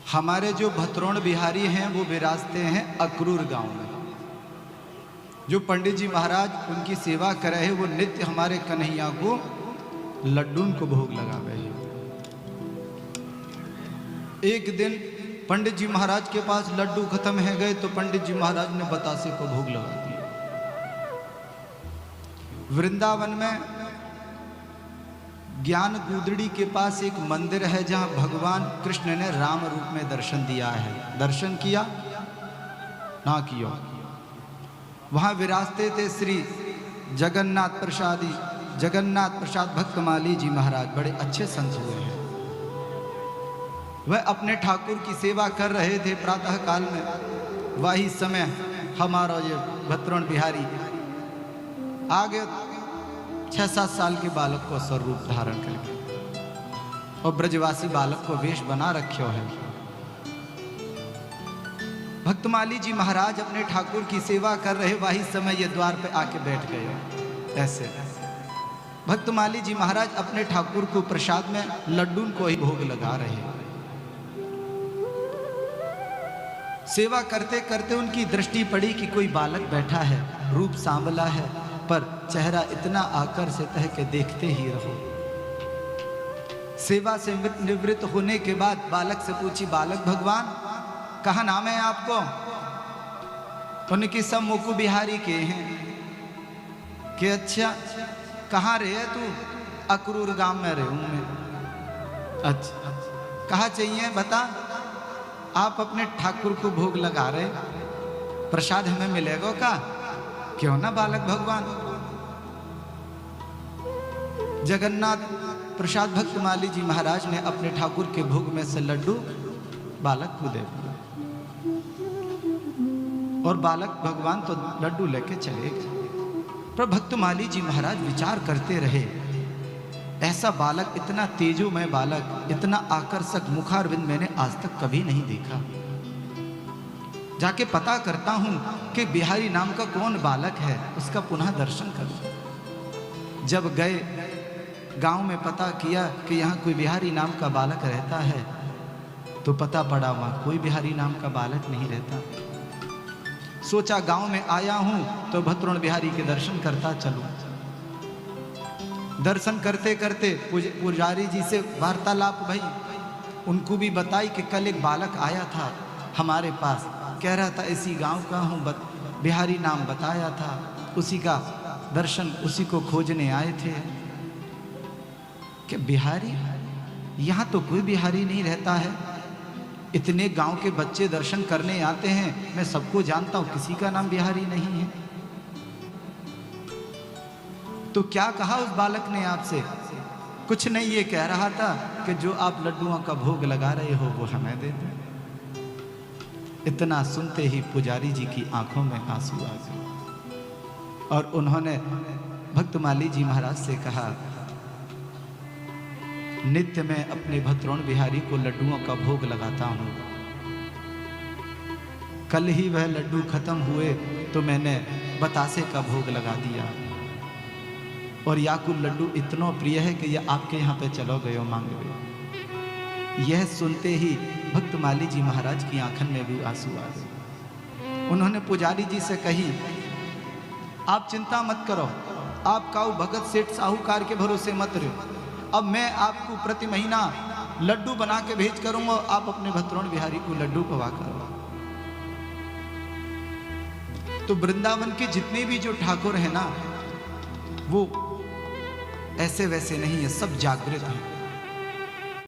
हमारे जो भतरोण बिहारी हैं वो विराजते हैं अक्रूर गांव में। जो पंडित जी महाराज उनकी सेवा कर रहे, वो नित्य हमारे कन्हैया को लड्डून को भोग लगावे। एक दिन पंडित जी महाराज के पास लड्डू खत्म है गए, तो पंडित जी महाराज ने बतासे को भोग लगा दिया। वृंदावन में ज्ञान गुदड़ी के पास एक मंदिर है जहां भगवान कृष्ण ने राम रूप में दर्शन दिया है। दर्शन किया ना किया, वहां विराजते थे श्री जगन्नाथ प्रसाद भक्तमाली जी महाराज। बड़े अच्छे संत हुए हैं। वह अपने ठाकुर की सेवा कर रहे थे प्रातः काल में। वही समय हमारा ये भतरोण बिहारी आगे 6-7 साल के बालक को स्वरूप धारण करके और ब्रजवासी बालक को वेश बना रखो है। भक्तमाली जी महाराज अपने ठाकुर की सेवा कर रहे, वही समय ये द्वार पे आके बैठ गए। ऐसे भक्तमाली जी महाराज अपने ठाकुर को प्रसाद में लड्डू को ही भोग लगा रहे। सेवा करते करते उनकी दृष्टि पड़ी कि कोई बालक बैठा है, रूप सांवला है, पर चेहरा इतना आकर्षित है कि देखते ही रहो। सेवा से निवृत्त होने के बाद बालक से पूछी, बालक भगवान कहाँ नाम है आपको? उनकी सब मुकु बिहारी के हैं कि अच्छा कहाँ रहे तू? अक्रूर गांव में रहूं मैं। अच्छा कहाँ चाहिए बता? आप अपने ठाकुर को भोग लगा रहे, प्रसाद हमें मिलेगा का? क्यों ना बालक भगवान। जगन्नाथ प्रसाद भक्तमाली जी महाराज ने अपने ठाकुर के भोग में से लड्डू बालक को दे दिया और बालक भगवान तो लड्डू लेके चले गए। पर भक्तमाली जी महाराज विचार करते रहे, ऐसा बालक, इतना तेजोमय बालक, इतना आकर्षक मुखारविंद मैंने आज तक कभी नहीं देखा। जाके पता करता हूं कि बिहारी नाम का कौन बालक है, उसका पुनः दर्शन करूं। जब गए गांव में पता किया कि यहाँ कोई बिहारी नाम का बालक रहता है, तो पता पड़ा वहाँ कोई बिहारी नाम का बालक नहीं रहता। सोचा गांव में आया हूं तो भतरोण बिहारी के दर्शन करता चलूं। दर्शन करते करते पुजारी जी से वार्तालाप भई, उनको भी बताई कि कल एक बालक आया था हमारे पास, कह रहा था इसी गांव का हूँ, बिहारी नाम बताया था, उसी का दर्शन, उसी को खोजने आए थे। कि बिहारी? यहाँ तो कोई बिहारी नहीं रहता है। इतने गांव के बच्चे दर्शन करने आते हैं, मैं सबको जानता हूँ, किसी का नाम बिहारी नहीं है। तो क्या कहा उस बालक ने आपसे? कुछ नहीं, ये कह रहा था कि जो आप लड्डुओं का भोग लगा रहे हो वो हमें दे दो। इतना सुनते ही पुजारी जी की आंखों में आंसू आ गए और उन्होंने भक्तमाली जी महाराज से कहा, नित्य मैं अपने भतरोण बिहारी को लड्डुओं का भोग लगाता हूँ। कल ही वह लड्डू खत्म हुए तो मैंने बतासे का भोग लगा दिया और याकुल लड्डू इतना प्रिय है कि यह आपके यहाँ पे चलो गयो मांग गए। यह सुनते ही भक्तमाली जी महाराज की आंखन में भी आंसू आ गए। उन्होंने पुजारी जी से कही, आप चिंता मत करो, आप काऊ भगत सेठ साहूकार के भरोसे मत रहो। अब मैं आपको प्रति महीना लड्डू बना के भेज करूंगा, आप अपने भतरोण बिहारी को लड्डू पवा करो। तो वृंदावन के जितने भी जो ठाकुर है ना, वो ऐसे वैसे नहीं है, सब जागृत हैं।